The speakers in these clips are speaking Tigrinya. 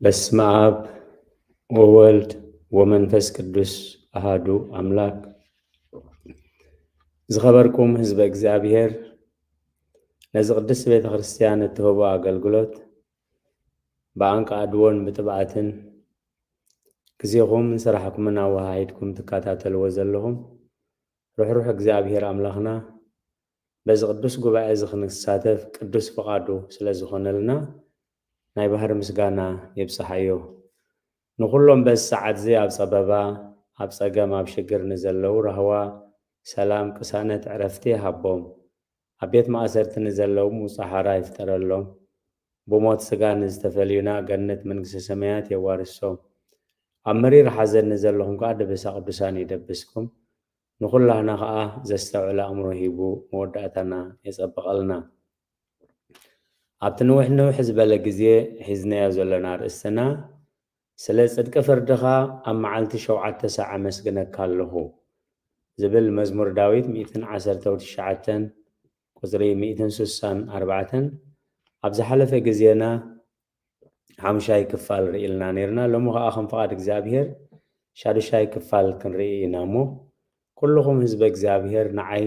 በስመ አብ ወወልድ ወመንፈስ ቅዱስ አሃዱ አምላክ። ዝኸበርኩም ህዝበ እግዚአብሔር ነዚ ቅድስት ቤተ ክርስቲያን እትህቦ አገልግሎት ብኣንቃ ኣድዎን ብጥብዓትን ጊዜኹም ስራሕኩምን ኣወሃሂድኩም ትከታተልዎ ዘለኹም ሩሕሩሕ እግዚአብሔር ኣምላኽና በዚ ቅዱስ ጉባኤ እዚ ክንሳተፍ ቅዱስ ፍቓዱ ስለ ዝኾነልና ናይ ባህር ምስጋና የብፅሓዮ። ንኩሎም በዚ ሰዓት እዚ ኣብ ፀበባ ኣብ ፀገም ኣብ ሽግር ንዘለዉ ረህዋ ሰላም ቅሳነት ዕረፍቲ ሃቦም ኣብ ቤት ማእሰርቲ ንዘለዉ ሙፃሓራ ይፍጠረሎም። ብሞት ስጋ ንዝተፈልዩና ገነት መንግስቲ ሰማያት የዋርሶም። ኣብ መሪር ሓዘን ንዘለኹም ከዓ ደበሳ ቅዱሳን ይደብስኩም። ንኩላህና ከዓ ዘስተውዕል ኣእምሮ ሂቡ መወዳእታና የፀብቐልና። ኣብቲ ንውሕ ዝበለ ግዜ ሒዝናዮ ዘለና ርእስትና ስለ ጽድቂ ፍርድኻ ኣብ መዓልቲ 7 ሰዓት ኣመስግነካ ኣለኹ ዝብል መዝሙር ዳዊት 119 ቁፅሪ 164 ኣብ ዝሓለፈ ግዜና ሓሙሻይ ክፋል ርኢልና ነርና። ሎሚ ከዓ ከም ፍቓድ እግዚአብሔር 6ይ ክፋል ክንርኢ ኢና እሞ ኩልኹም ህዝበ እግዚአብሔር ንዓይ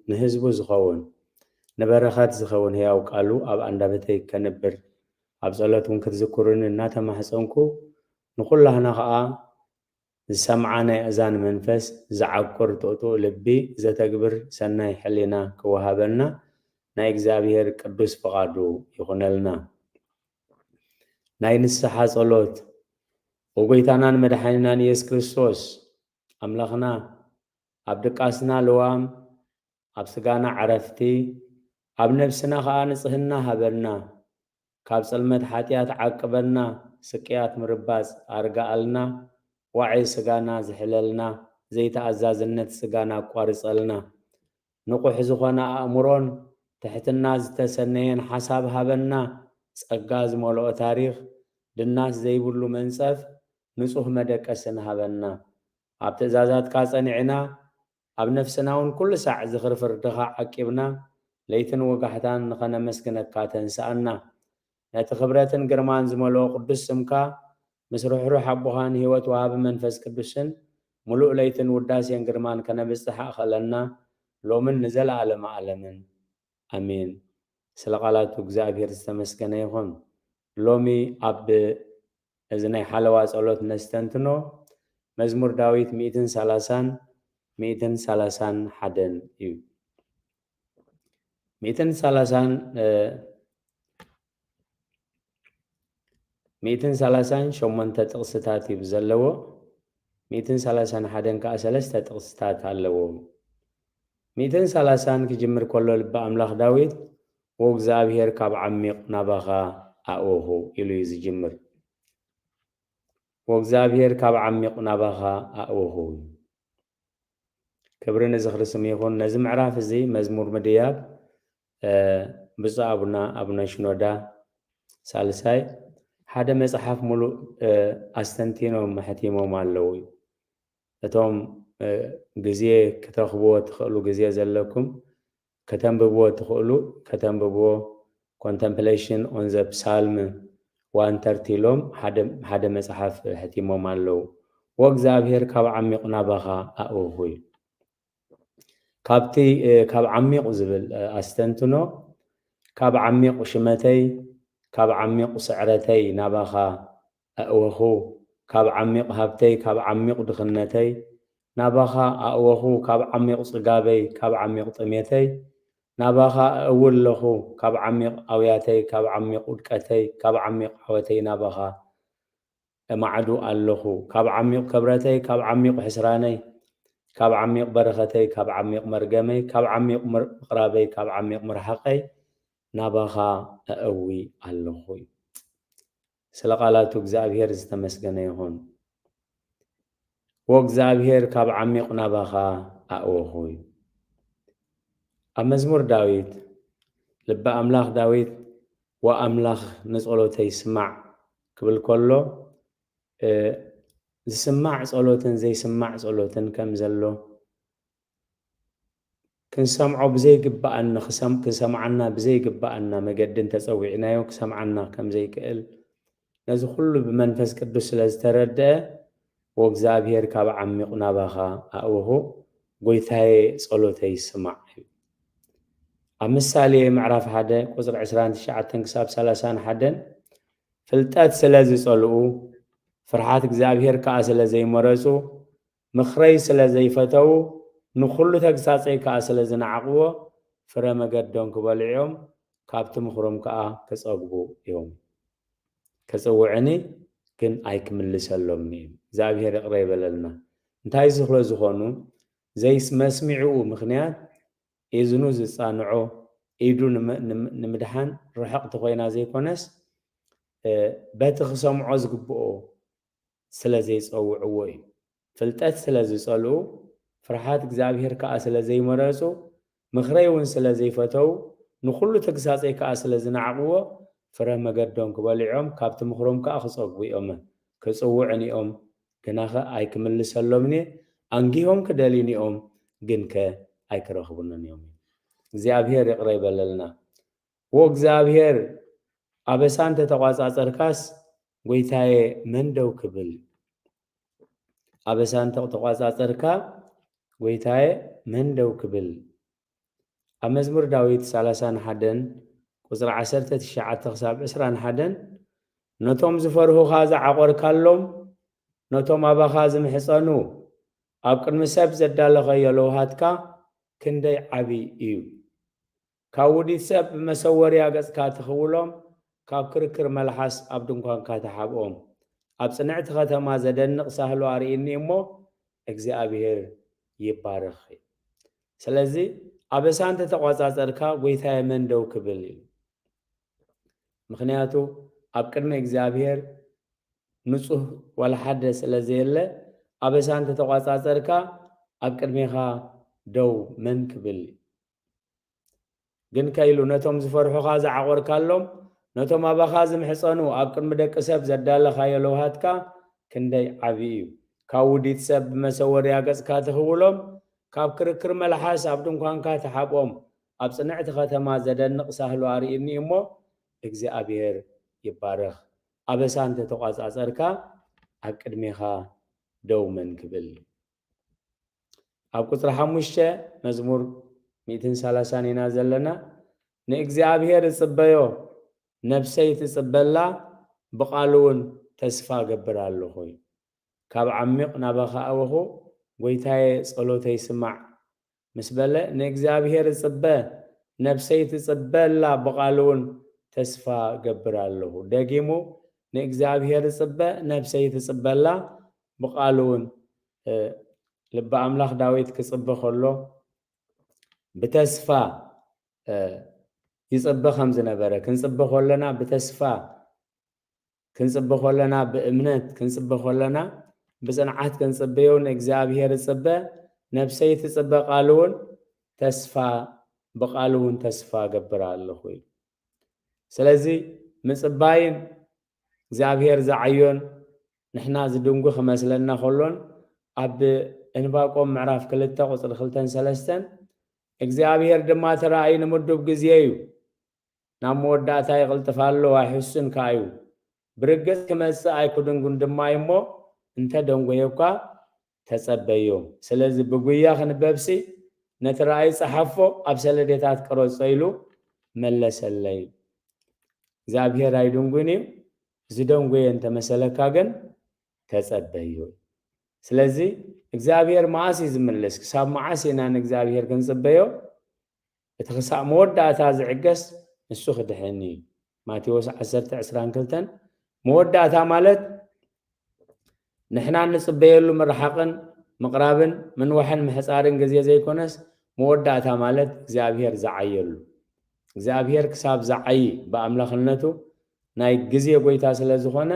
ንህዝቡ ዝኸውን ንበረኸት ዝኸውን ህያው ቃሉ ኣብ ኣንደበተይ ከንብር ኣብ ጸሎት እውን ክትዝክሩን እናተማሕፀንኩ ንኩላህና ከዓ ዝሰምዓ ናይ እዛን መንፈስ ዝዓቁር ጥቕጡቕ ልቢ ዘተግብር ሰናይ ሕሊና ክወሃበና ናይ እግዚአብሔር ቅዱስ ፍቓዱ ይኹነልና። ናይ ንስሓ ጸሎት ወጎይታናን መድሓኒናን ኢየሱስ ክርስቶስ ኣምላኽና ኣብ ድቃስና ልዋም ኣብ ስጋና ዓረፍቲ ኣብ ነፍስና ከዓ ንጽህና ሃበና ካብ ጽልመት ሓጢአት ዓቅበና ስቅያት ምርባጽ ኣርጋኣልና ዋዒ ስጋና ዝሕለልና ዘይተኣዛዝነት ስጋና ኣቋርጸልና ንቑሕ ዝኾነ ኣእምሮን ትሕትና ዝተሰነየን ሓሳብ ሃበና ጸጋ ዝመልኦ ታሪኽ ድናስ ዘይብሉ መንጸፍ ንጹህ መደቀስን ሃበና ኣብ ትእዛዛትካ ጸኒዕና ኣብ ነፍስና እውን ኩሉ ሳዕ ዝኽርፍርድኻ ዓቂብና ለይትን ወጋሕታን ንኸነመስግነካ ተንስኣና ነቲ ክብረትን ግርማን ዝመልኦ ቅዱስ ስምካ ምስ ሩሕሩሕ ኣቦኻን ህይወት ወሃቢ መንፈስ ቅዱስን ሙሉእ ለይትን ውዳሴን ግርማን ከነብፅሕ ኣኸለና ሎምን ንዘለዓለመ ዓለምን ኣሜን። ስለ ቃላቱ እግዚአብሔር ዝተመስገነ ይኹን። ሎሚ ኣብ እዚ ናይ ሓለዋ ጸሎት ነስተንትኖ መዝሙር ዳዊት 131 እዩ። 138 ጥቕስታት እዩ ዘለዎ። 131 ከዓ 3 ጥቕስታት ኣለዎ። 130 ክጅምር ከሎ ልበ ኣምላኽ ዳዊት ወእግዚአብሔር ካብ ዓሚቕ ናባኻ ኣእወኹ ኢሉ እዩ ዝጅምር። ወእግዚአብሔር ካብ ዓሚቕ ናባኻ ኣእወኹ። ክብሪ ንዝኽሪ ስም ይኹን። ነዚ ምዕራፍ እዚ መዝሙር ምድያብ ብፁዕ ኣቡነ ሽኖዳ ሳልሳይ ሓደ መጽሓፍ ሙሉእ ኣስተንቲኖም መሕቲሞም ኣለዉ። እቶም ግዜ ክትረኽብዎ ትኽእሉ ግዜ ዘለኩም ከተንብብዎ ትኽእሉ ከተንብብዎ ኮንተምፕሌሽን ኦን ዘ ፕሳልም 130 ኢሎም ሓደ መጽሓፍ ሕቲሞም ኣለዉ። ወእግዚአብሔር ካብ ዓሚቕ ናባኻ ኣእወኹ እዩ። ካብቲ ካብ ዓሚቕ ዝብል ኣስተንትኖ ካብ ዓሚቕ ሽመተይ ካብ ዓሚቕ ስዕረተይ ናባኻ ኣእወኹ ካብ ዓሚቕ ሃብተይ ካብ ዓሚቕ ድኽነተይ ናባኻ ኣእወኹ ካብ ዓሚቕ ጽጋበይ ካብ ዓሚቕ ጥሜተይ ናባኻ ኣእውር ኣለኹ ካብ ዓሚቕ ኣውያተይ ካብ ዓሚቕ ውድቀተይ ካብ ዓሚቕ ዓወተይ ናባኻ እማዕዱ ኣለኹ ካብ ዓሚቕ ክብረተይ ካብ ዓሚቕ ሕስራነይ ካብ ዓሚቕ በረኸተይ ካብ ዓሚቕ መርገመይ ካብ ዓሚቕ ምቕራበይ ካብ ዓሚቕ ምርሓቐይ ናባኻ ኣእዊ ኣለኹ። ስለ ቃላቱ እግዚአብሔር ዝተመስገነ ይኹን። ወእግዚአብሔር ካብ ዓሚቕ ናባኻ ኣእወኹ እዩ። ኣብ መዝሙር ዳዊት ልበ ኣምላኽ ዳዊት ወኣምላኽ ንጸሎተይ ስማዕ ክብል ከሎ ዝስማዕ ጸሎትን ዘይስማዕ ጸሎትን ከም ዘሎ ክንሰምዖ ብዘይግባአና ክሰምዓና ብዘይግባአና መገድን ተጸዊዕናዮ ክሰምዓና ከም ዘይክእል نزو كله بمنفس قدس لازتردأ وإግዚአብሔር ካብ ዓሚቕ ናባኻ ኣእውሁ ጎይታዬ ጸሎተይ ይስማዕ። ኣብ ምሳሌ ምዕራፍ 1 ቁጽሪ 29 ክሳብ 31 ፍልጠት ስለ ዝጸልኡ ፍርሃት እግዚኣብሔር ከዓ ስለ ዘይመረጹ ምኽረይ ስለ ዘይፈተው ንኹሉ ተግሳጸይ ከዓ ስለ ዝነዓቕዎ ፍረ መገዶም ክበልዕዮም ካብቲ ምኽሮም ከዓ ክጸግቡ እዮም። ከጽውዕኒ ግን ኣይክምልሰሎምኒ እግዚኣብሔር ይቕረ ይበለልና። እንታይ ዝኽሎ ዝኾኑ ዘይመስሚዑኡ ምኽንያት ኢዝኑ ዝጻንዖ ኢዱ ንምድሓን ርሕቕቲ ኮይና ዘይኮነስ በቲ ክሰምዖ ዝግብኦ ስለ ዘይጸውዕዎ እዩ። ፍልጠት ስለ ዝጸልኡ ፍርሃት እግዚኣብሔር ከዓ ስለ ዘይመረጹ ምኽረይ እውን ስለ ዘይፈተው ንኹሉ ተግሳጸይ ከዓ ስለ ዝነዓቕዎ ፍረ መገዶም ክበልዖም ካብቲ ምኽሮም ከዓ ክጸግቡ እዮም። ክጽውዕኒኦም ግናኸ ኣይክምልሰሎምኒ ኣንጊሆም ክደልዩኒኦም ግን ከ ኣይክረኽቡንን እዮም። እግዚኣብሔር ይቕረ ይበለልና። ወእግዚኣብሔር ኣበሳ እንተተቋጻጸርካስ ጎይታዬ መን ደው ክብል? ኣበሳ እንተተቋጻጸርካ ጎይታዬ መን ደው ክብል? ኣብ መዝሙር ዳዊት 31 ቁጽሪ 19 ክሳብ 21 ነቶም ዝፈርሁኻ ዝዓቖርካሎም ነቶም ኣባኻ ዝምሕፀኑ ኣብ ቅድሚ ሰብ ዘዳለኸዮ ለውሃትካ ክንደይ ዓብይ እዩ። ካብ ውዲት ሰብ ብመሰወርያ ገጽካ ትኽውሎም ካብ ክርክር መልሓስ ኣብ ድንኳንካ ተሓብኦም ኣብ ጽንዕቲ ከተማ ዘደንቕ ሳህሉ ኣርኢኒ እሞ እግዚኣብሔር ይባርኽ። ስለዚ ኣበሳ እንተተቋጻጸርካ ጎይታዬ መን ደው ክብል እዩ። ምክንያቱ ኣብ ቅድሚ እግዚኣብሔር ንጹህ ወላ ሓደ ስለ ዘየለ ኣበሳ እንተተቋጻጸርካ ኣብ ቅድሚኻ ደው መን ክብል ግን ከኢሉ ነቶም ዝፈርሑኻ ዝዓቖርካሎም ነቶም ኣባኻ ዝምሕፀኑ ኣብ ቅድሚ ደቂ ሰብ ዘዳለኻዮ ለውሃትካ ክንደይ ዓብይ እዩ። ካብ ውዲት ሰብ ብመሰወርያ ገጽካ ትኽውሎም ካብ ክርክር መልሓስ ኣብ ድንኳንካ ተሓብኦም ኣብ ጽንዕቲ ከተማ ዘደንቕ ሳህሉ ኣርኢኒ እሞ እግዚኣብሔር ይባረኽ። ኣበሳ እንተተቋጻጸርካ ኣብ ቅድሚኻ ደው መን ክብል? ኣብ ቁጽሪ 5 መዝሙር 130 ኢና ዘለና ንእግዚኣብሔር እጽበዮ ነፍሰይ ትጽበላ ብቓሉ እውን ተስፋ ገብር ኣለኹ። ካብ ዓሚቕ ናባኻ ኣወኹ ጎይታዬ ጸሎተይ ስማዕ ምስ በለ ንእግዚኣብሔር እጽበ ነፍሰይ ትጽበላ ብቓሉ እውን ተስፋ ገብር ኣለኹ። ደጊሙ ንእግዚኣብሔር እጽበ ነፍሰይ ትጽበላ ብቓሉ እውን ልበ ኣምላኽ ዳዊት ክጽበ ከሎ ብተስፋ ይጽበ ከም ዝነበረ ክንጽበ ከለና ብተስፋ ክንጽበ ከለና ብእምነት ክንጽበ ከለና ብጽንዓት ክንጽበዮ ንእግዚኣብሔር እጽበ ነፍሰይ ትጽበ ቃሉ እውን ተስፋ ብቃሉ እውን ተስፋ ገብር ኣለኹ። ስለዚ ምጽባይን እግዚአብሔር ዝዓዮን ንሕና ዝድንጉ ክመስለና ከሎን ኣብ ዕንባቆም ምዕራፍ 2 ቁጽሪ 2-3 እግዚአብሔር ድማ ተራእይ ንምድብ ጊዜ እዩ ናብ መወዳእታ ይቕልጥፍ ኣሎ ኣይሕስን ካዩ ብርግጽ ክመጽእ ኣይኩድንጉን ድማ እሞ እንተ ደንጎየኳ ተጸበዮ። ስለዚ ብጉያ ክንበብሲ ነቲ ራእይ ጸሓፎ ኣብ ሰለዴታት ቀረጾ ኢሉ መለሰለይ። እግዚአብሔር ኣይድንጉን እዩ ዝደንጎየ እንተመሰለካ ግን ተጸበዮ። ስለዚ እግዚአብሔር መዓስ ዝምለስ ክሳብ መዓስ ኢና ንእግዚአብሔር ክንጽበዮ? እቲ ክሳብ መወዳእታ ዝዕገስ ንሱ ክድሕኒ እዩ። ማቴዎስ 10:22 መወዳእታ ማለት ንሕና ንጽበየሉ ምርሓቕን ምቕራብን ምንዋሕን ምሕፃርን ግዜ ዘይኮነስ መወዳእታ ማለት እግዚአብሔር ዝዓየሉ እግዚአብሔር ክሳብ ዝዓይ በኣምላኽነቱ ናይ ግዜ ጎይታ ስለ ዝኾነ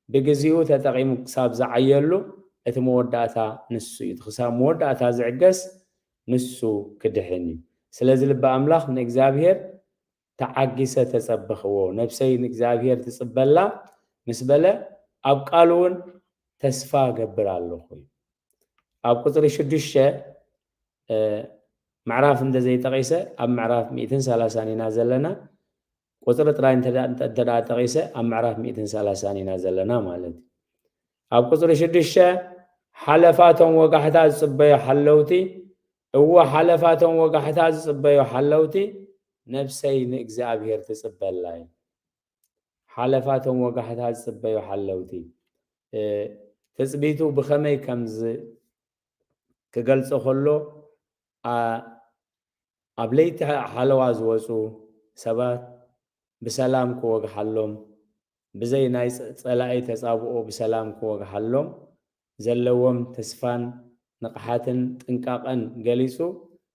ብግዚኡ ተጠቂሙ ክሳብ ዝዓየሉ እቲ መወዳእታ ንሱ እዩ። ክሳብ መወዳእታ ዝዕገስ ንሱ ክድሕን እዩ። ስለዚ ልበ ኣምላኽ ንእግዚአብሔር ተዓጊሰ ተጸበኽዎ ነፍሰይ ንእግዚአብሔር ትጽበላ ምስ በለ ኣብ ቃሉ እውን ተስፋ ገብር ኣለኹ። ኣብ ቁጽሪ 6 ምዕራፍ እንደዘይጠቂሰ ኣብ ምዕራፍ 130 ኢና ዘለና قصر ترى أنت تقيسه أم عرف 130 نازلنا مالت أب قصر شدشة حلفاتهم وقحتاز صبي حلوتي هو حلفاتهم وقحتاز صبي حلوتي نفسي نكذابير تصبي الله حلفاتهم وقحتاز صبي حلوتي تثبيتو بخمي كمز كقلص خلو أبليت حلواز وسو سبات بسلام كوغ حلوم بزي نايس صلاي تصابو بسلام كوغ حلوم زلوم تسفان نقحاتن تنقاقن قليسو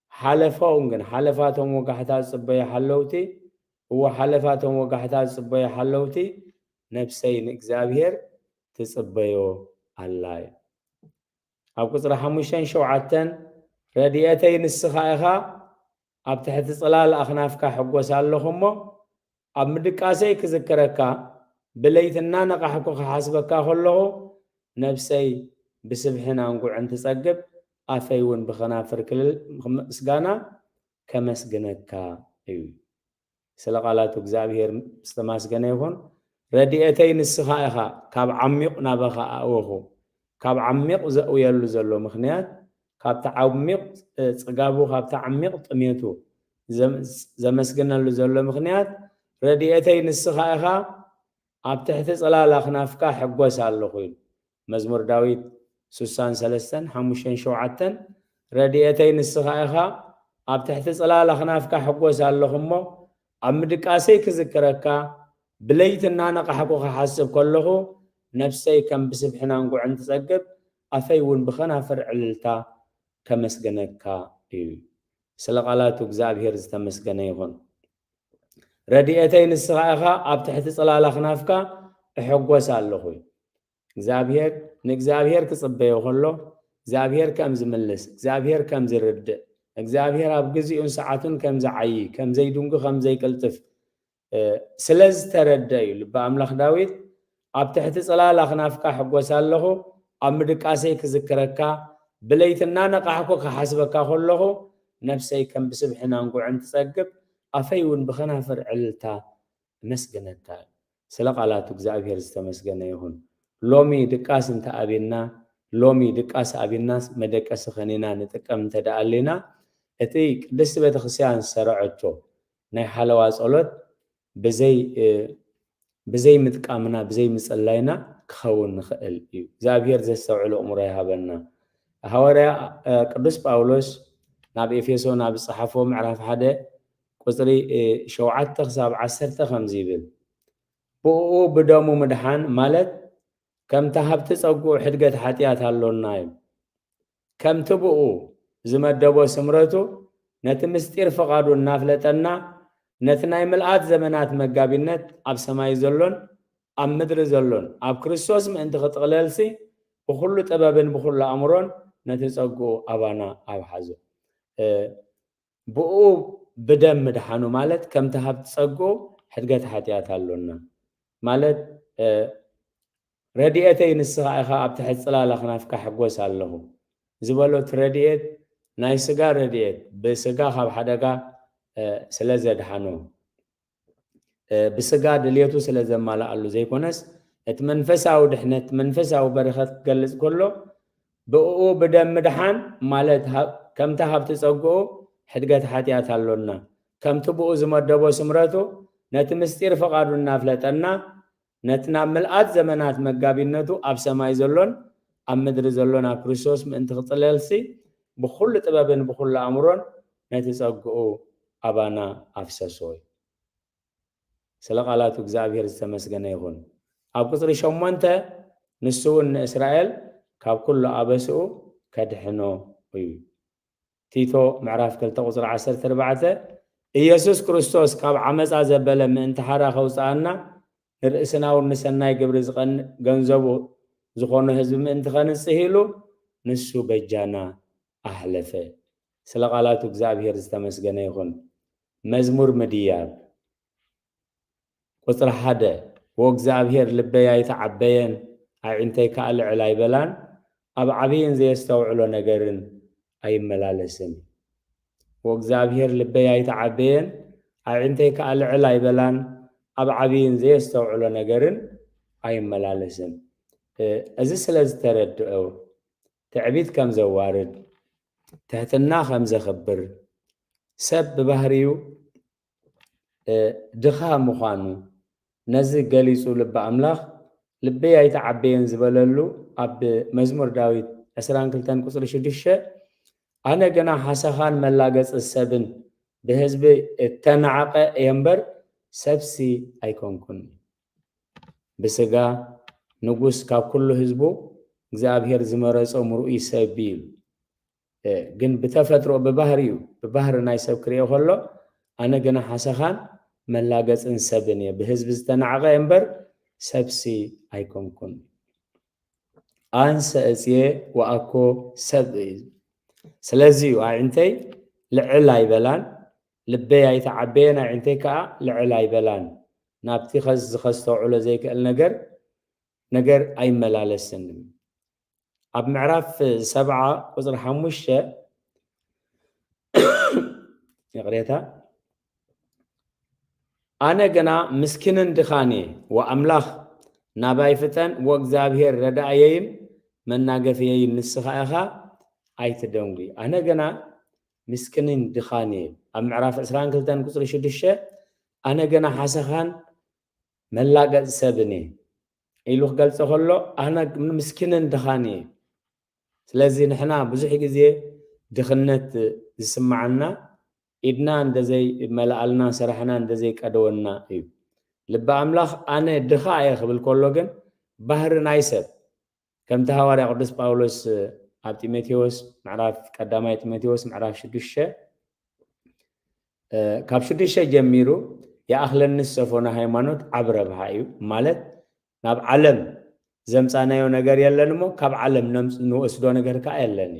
حلفاون جن حلفاتهم وقحتاز صبي حلوتي هو حلفاتهم وقحتاز صبي حلوتي نفسي نكذابير تصبيو الله أب قصر حموشين شوعتن رديئتي نسخائها أب تحت صلال أخنافك حقوس اللهمو أب مدقاسي كذكركا بليتنا نقحكو حاسبكا خلوه نفسي بسبحنا نقول عن تسقب أفيون بخنافر كل مسجانا كمسجنكا أيوه سلقالاتو እግዚአብሔር استماسجنا يكون رديئتي نسخائها كاب عميق نبخا أوهو كاب عميق زقو يلو زلو مخنيات كاب تعميق صقابو كاب تعميق طميتو زمسجنا له زلو مخنيات رديئتي نسخائها أب تحت صلال أخنافكا حقوس اللخوين مزمور داويد سوسان سلسن حموشين شوعتن رديئتي نسخائها أب تحت صلال أخنافكا حقوس اللخمو أمدقاسي كذكركا بليتنا نقحكو حاسب كله نفسي كم بسبحنا نقول عند تسقب أفيون بخنا فرع للتا كمسجنكا سلقالاتو እግዚአብሔር ዝተመስገነ ይሁን ረድኤተይ ንስኻኢኻ ኣብ ትሕቲ ጽላል ኣኽናፍካ እሕጐስ ኣለኹ እግዚአብሔር ንእግዚአብሔር ክጽበዮ ከሎ እግዚአብሔር ከም ዝምልስ እግዚአብሔር ከም ዝርድእ እግዚአብሔር ኣብ ግዚኡን ሰዓቱን ከም ዝዓይ ከም ዘይድንጉ ከም ዘይቅልጥፍ ስለዝተረድአ እዩ ልበ ኣምላኽ ዳዊት ኣብ ትሕቲ ጽላል ኣኽናፍካ ሕጐስ ኣለኹ ኣብ ምድቃሰይ ክዝክረካ ብለይትና ነቓሕኮ ክሓስበካ ከለኹ ነፍሰይ ከም ብስብሕና እንጉዕን ትጸግብ ኣፈይውን ብኸናፍር ዕልልታ መስገነካ ስለ ቃላቱ እግዚአብሔር ዝተመስገነ ይሁን ሎሚ ድቃስ እንተኣቢልና ሎሚ ድቃስ ኣቢናስ መደቀስ ኸኒና ንጥቀም እንተደኣሊና እቲ ቅድስቲ ቤተ ክርስቲያን ዝሰርዐቶ ናይ ሓለዋ ጸሎት ብዘይ ምጥቃምና ብዘይ ምጽላይና ክኸውን ንኽእል እዩ እግዚአብሔር ዘስተውዕሎ እምሮ ይሃበና ሐዋርያ ቅዱስ ጳውሎስ ናብ ኤፌሶን ናብ ጽሓፎ ምዕራፍ 1 ቁጽሪ 7 ክሳብ 10 ከምዚ ይብል ብኡ ብደሙ ምድሓን ማለት ከምቲ ሃብቲ ጸጉዕ ሕድገት ሓጢአት ኣሎና እዩ ከምቲ ብኡ ዝመደቦ ስምረቱ ነቲ ምስጢር ፈቓዱ እናፍለጠና ነቲ ናይ ምልኣት ዘመናት መጋቢነት ኣብ ሰማይ ዘሎን ኣብ ምድሪ ዘሎን ኣብ ክርስቶስ ምእንቲ ክጥቕለልሲ ብኩሉ ጥበብን ብኩሉ ኣእምሮን ነቲ ጸጉዑ ኣባና ኣብሓዞ ብኡ ብደም ምድሓኑ ማለት ከምቲ ሃብቲ ጸጉዑ ሕድገት ሓጢአት ኣሎና ማለት ረድኤተይ ንስኻ ኢኻ ኣብ ትሕቲ ጽላል ኣኽናፍካ ሕጐስ ኣለኹ ዝበሎት ረድኤት ናይ ስጋ ረድኤት ብስጋ ካብ ሓደጋ ስለ ዘድሓኖ ብስጋ ድልየቱ ስለ ዘማልኣሉ ዘይኮነስ እቲ መንፈሳዊ ድሕነት መንፈሳዊ በረኸት ክገልጽ ከሎ ብኡ ብደም ምድሓን ማለት ከምቲ ሃብቲ ጸጉዑ ሕድገት ሓጢአት ኣሎና ከምቲ ብኡ ዝመደቦ ስምረቱ ነቲ ምስጢር ፈቓዱ እናፍለጠና ነቲ ናብ ምልኣት ዘመናት መጋቢነቱ ኣብ ሰማይ ዘሎን ኣብ ምድሪ ዘሎን ኣብ ክርስቶስ ምእንቲ ክጥለልሲ ብኩሉ ጥበብን ብኩሉ ኣእምሮን ነቲ ጸጉዑ ኣባና ኣፍሰሶ ስለ ቃላቱ እግዚአብሔር ዝተመስገነ ይሁን ኣብ ቁጽሪ 8 ንሱውን ንእስራኤል ካብ ኩሉ ኣበስኡ ከድሕኖ እዩ ቲቶ ምዕራፍ 2 ቁጽሪ 14 ኢየሱስ ክርስቶስ ካብ ዓመፃ ዘበለ ምእንቲ ሓራ ከውፅኣና ንርእስናውን ንሰናይ ግብሪ ዝቐንዕ ገንዘቡ ዝኾኑ ህዝቢ ምእንቲ ኸንጽህ ኢሉ ንሱ በጃና ኣሕለፈ ስለ ቃላቱ እግዚአብሔር ዝተመስገነ ይሁን መዝሙር ምድያብ ቁጽሪ 1 ወእግዚአብሔር ልበይ ኣይተዓበየን ኣዒንተይ ከኣልዕል ኣይበላን ኣብ ዓብይን ዘየስተውዕሎ ነገርን ኣይመላለስን ወእግዚአብሔር ልበይ ኣይተዓበየን ኣዒንተይ ከኣልዕል ኣይበላን أب عبين زي استوعلو نجرن أي ملالسن أزي سلاز ترد أو تعبيد كم زوارد تهتنا خمزة خبر سب ببهريو دخا مخانو نزي قليسو لب أملاخ لبي يتعبين زبللو أب مزمور داويد أسران كلتان قصر شدشة أنا جنا حسخان ملاقص السبن بحزب التنعق ينبر سبسي أيكون كن بسجا نقص كاب كل حزبه እግዚአብሔር ዝመረጸው ምሩኢ ሰብ እዩ ግን በተፈጥሮ በባህር ናይ ሰብ ክሪኦ ከሎ ኣነ ገና ሓሰኻን መላገፅን ሰብን እየ ብህዝቢ ዝተናዕቀ እምበር ሰብሲ ኣይኮንኩን አንሰ እጽየ ወአኮ ሰብ እዩ ስለዚ ኣዕንተይ ልዕል ኣይበላን ልበይ ኣይተዓበየን ኣዕንተይ ከዓ ልዕል ኣይበላን ናብቲ ዝኸስተውዕሎ ዘይክእል ነገር ኣይመላለስን أب معرف 7 قصر حموشة يقريتها أنا جنا مسكين دخاني وأملاخ نباي فتن وأجزابير ردايين من ناقفيين نسخائها أيت دونغي أنا جنا مسكين دخاني أب معرف 20 كلتان قصر شدشة أنا جنا حسخان من لاقت سبني إلوخ قال سخلو أنا مسكين دخاني ስለዚህ ንሕና ብዙሕ ግዜ ድኽነት ዝስማዓና ኢድና እንደዘይ መላኣልና ስራሕና እንደዘይ ቀደወና እዩ ልበ ኣምላኽ ኣነ ድኻ እየ ክብል ከሎ ግን ባህሪ ናይ ሰብ ከምቲ ሃዋርያ ቅዱስ ጳውሎስ ኣብ ጢሞቴዎስ ምዕራፍ ቀዳማይ ጢሞቴዎስ ምዕራፍ 6 ካብ 6 ጀሚሩ የኣኽለንስ ሰፎና ሃይማኖት ዓብረብሃ እዩ ማለት ናብ ዓለም ዘምፃናዮ ነገር የለንሞ ካብ ዓለም ንወስዶ ነገር ከዓ የለን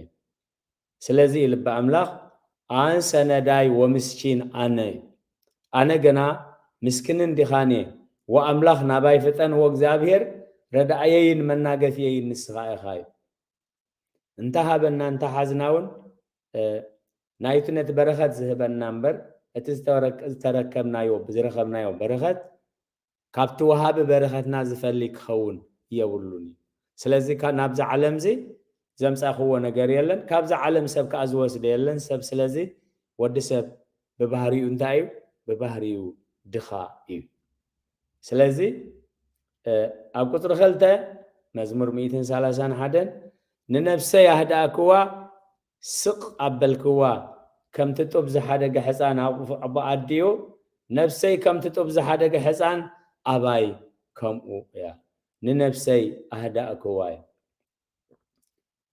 ስለዚህ ልበ ኣምላኽ አንሰ ነዳይ ወምስኪን ኣነ ገና ምስኪንን ዲኻኔ ወኣምላኽ ናባይ ፍጠን ወእግዚአብሔር ረዳእየይን መናገፍየይን ንስኻ ኢኻ እዩ እንተሃበና እንተሓዝናውን ናይቱ ነቲ በረኸት ዝህበና እምበር እቲ ዝተረከብናዮ ዝረኸብናዮ በረኸት ካብቲ ወሃቢ በረኸትና ዝፈልይ ክኸውን يقولوني سلازي كان نبز عالم زي زمس أخوه نجار يلن كابز عالم سب كأزواج يلن سب سلازي ود سب ببهريو انتايو ببهريو دخائيو سلازي أو كتر خلته مزمور 230 حدن ننفسي أهدا كوا سق قبل كوا كم تطب زحدق حسان أبو أديو نفسي كم تطب زحدق حسان أباي كم أو يا ننفسي أهداء كواي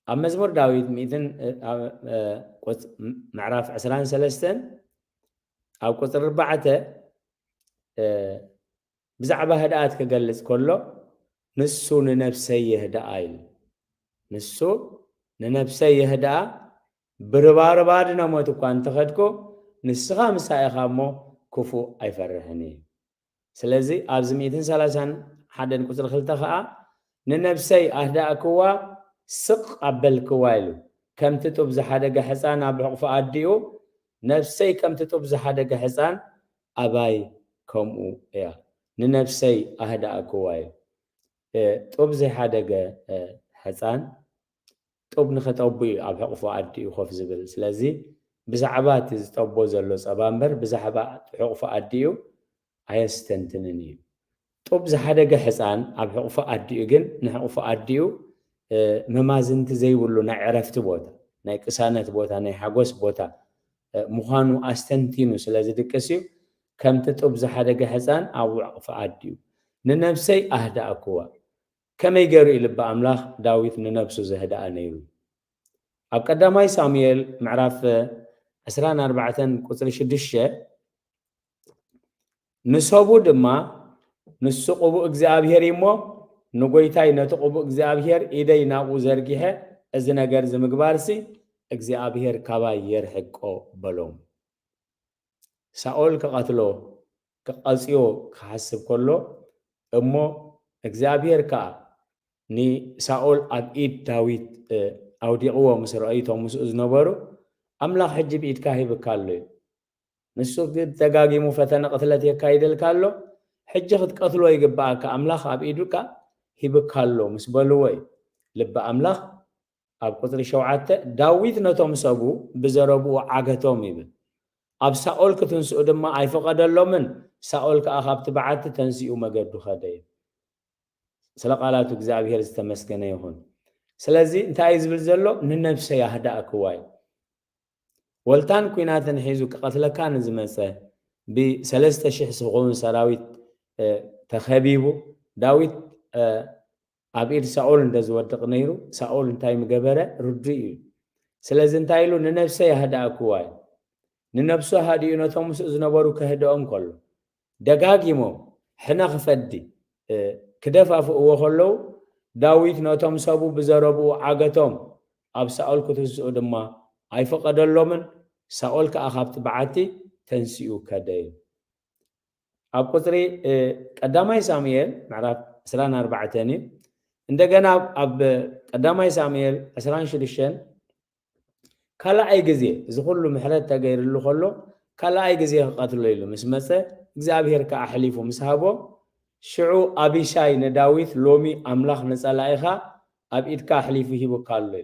أما مزمور داويد ميتن معرف 13 أو قصر 4 بزعبة هداءات كجلس كله نسو ننفسي يهداء نسو ننفسي يهداء بربارنا ما تكون تخدكو نسخة مساء خامو كفو أي فرحني سلازي أبزميتن 30 حدن كسر خلتها ننفسي أهداء كوا سق قبل كوايلو كم تتوب زحدق حسان أبعقف أديو نفسي كم تتوب زحدق حسان أباي كمو يا ننفسي أهداء كوايلو توب زحدق حسان توب نختوبي أبعقف أديو خوف زبل سلازي بزعبات توبو زلو صبامبر بزعبات عقف أديو أيستنتنني طب زحدق حسان أب حقوف أديو جن نحقوف أديو ممازنت زي ولو نعرفت بوتا نايكسانة بوتا نايحاقوس بوتا مخانو أستنتينو سلازي دكسيو كم تطب زحدق حسان أو حقوف أديو ننفسي أهدا أكوا كما يقرأ لبا أملاخ داويت ننفسو زهدا أنيو أب قداماي ساميل معرف 14 قصر شدشة نصابو دما نسقبو እግዚአብሔር ይሞ ንጎይታይ ነጥقبو እግዚአብሔር ኢደይ ናቁ ዘርጊሄ እዚ ነገር ዝምግባርሲ እግዚአብሔር ካባይ የርሕቆ በሎም ሳኦል ከቀትሎ ከቀጽዮ ከሐስብ ከሎ እሞ እግዚአብሔር ካ ኒ ሳኦል አብኢድ ዳዊት አውዲቅዎ ምስ ረአይቶም ምስ ዝነበሩ አምላኽ ሕጂ ብኢድካ ሂብካሎ ንሱ ግን ተጋጊሙ ፈተነ ቅትለት የካይደልካሎ حجة قتلوا يجبعك أملاخ أب إيدوكا هيبكالو مسبلوي لب أملاخ أب قتل شوعته داويد نتوم سبو بزربو عقتهم يبن أب سأول كتنسو دما أي فقد اللومن سأول كأخاب تبعت تنسيو مجدو خدي سلقالاتو እግዚአብሔር ዝተመስገነ ይሁን ስለዚህ እንታይ ዝብልዘሎ ንነፍሰ ያህዳእ ክዋይ ወልታን ኩናትን ሒዙ ክቀትለካ ንዝመፀ ብ3000 ዝኸውን ሰራዊት ተኸቢቡ ዳዊት ኣብ ኢድ ሳኦል እንደዝወድቕ ነይሩ ሳኦል እንታይ ምገበረ ርዱ እዩ ስለዚ እንታይ ኢሉ ንነፍሰ ያህዳእ ክዋይ ንነፍሱ ሃዲኡ ነቶም ምስኡ ዝነበሩ ከህደኦም ከሎ ደጋጊሞም ሕና ክፈዲ كدفعوا وخلوا داويد نتوم سبوا بزربوا عقتهم أب سأول كتوسع دما أي فقد اللومن سأول كأخابت بعتي تنسيو كداي أب قطري قدامي ساميل معرف سران 4 تاني عندنا أب قدامي ساميل سران شدشن كلا أي جزية زخلوا محرات تغير له خلوا كلا أي جزية قتلوا له مسمسه እግዚአብሔር ከአሕሊፉ مسحبو شعو أبي شاي نداويت لومي أملاخ نسألائها أب إدكا حليفه بكالله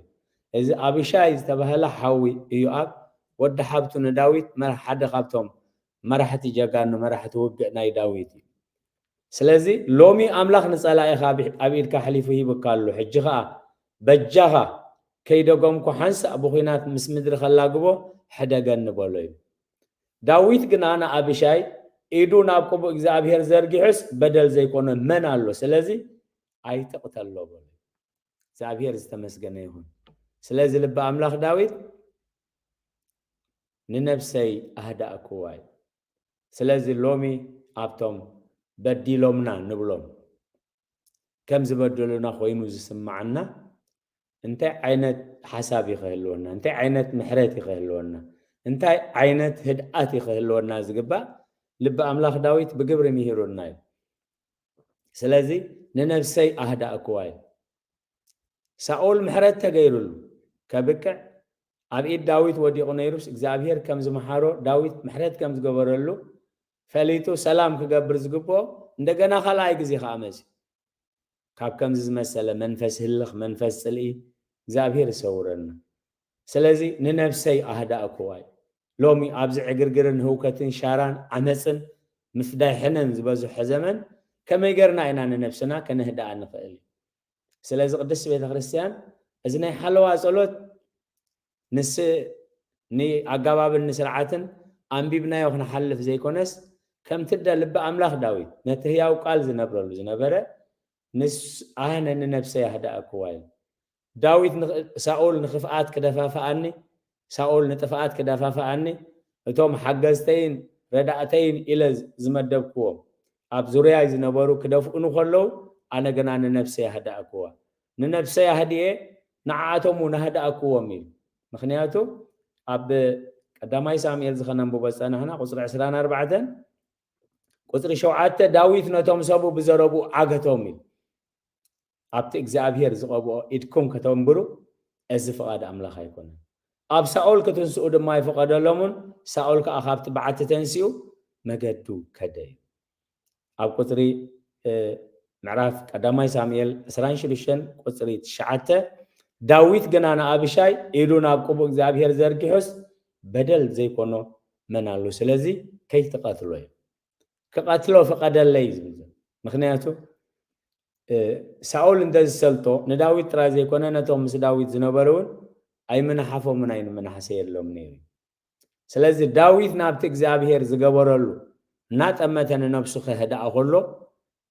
إذا أبي شاي استبهلا حوي يؤاب ود حبتو نداويت مرح حد خابتهم مرحة جاكان مرحة وقعنا يداويتي سلازي لومي أملاخ نسألائها أب إدكا حليفه بكالله حجها بجها كيدو قومكو حنس أبو خينات مسمدر خلاقبو حدا قان نبولوي داويت قنانا أبي شاي إيدو نابكو إغزابير زرقيحس بدل زي كونه من الله سلازي أي تقتل له بولي إغزابير استمسقنا يهون سلازي لبا أملاخ داويد ننفسي أهدأ كواي سلازي لومي أبتم بدي لومنا نبلوم كم زبدلونا خوينو زسمعنا انت عينت حسابي خيلونا انت عينت محراتي خيلونا انت عينت هدأتي خيلونا زقبا لب أملاخ داويت بقبر ميهرو النايل سلازي ننفسي أهدأ كواي سأول محرات تغيرلو كبكع أبيد داويت ودي غنيروس إغزابير كم زمحارو داويت محرات كم زقبرلو فليتو سلام كقبر زقبو اندقنا خلاي قزي خامس كاب كم زمسالة منفس هلخ منفس سلئي إغزابير سورنا سلازي ننفسي أهدأ كواي لومي أبزع قرقرن هوكتن شاران عمسن مفداي حنن زبازو حزمن كما يقرنا إنانا نفسنا كنهدأ نفعلي سلازي قدس بيت خريستيان أزناي حلوة صلوت نس ني أقاباب النسرعاتن أنبيبنا يوخنا حلف زي كونس كم تبدأ لبا أملاخ داويد نتهيا وقال زنبرلو زنبرة نس أهنا نفسي هدأ كواي داويد ساول نخفقات كدفافة ساول نتفقات كدفافة عني اتوم حقزتين ردعتين إلى زمدبكوهم أب زوريا يزنبرو كدفقنو خلو أنا قنان نفسي هدأ كوا نفسي هدئة نعاتهم ونهدأ كوا ميل مخنياتو أب قدامي ساميل زخنان ببستانا هنا قصر 24 قصر شوعات داويد نتوم سابو بزربو عاقتهم ميل أبت إغزابير زقبو إدكم كتنبرو أزفقاد أملاخ يكون أب سأول كتنسو دما يفقد لهم سأول كأخابت بعت تنسيو مجدو كدي أب قطري معرف قدامي ساميل سران شلشن قطري شعته داويت جنانا أبيشاي إيدون أبقبو إغزابير زرقيحس بدل زي كونو منالو سلازي كي تقاتلوه كقاتلو فقد الليز مخنياتو ساول اندز سلطو نداويت رازي كونه نتوم مس داويت زنبرون أي من حفو من أين من حسير لهم نيري سلازي داويت نابت إغزابير زقبرلو نات أمتن نفسو خهدا أخلو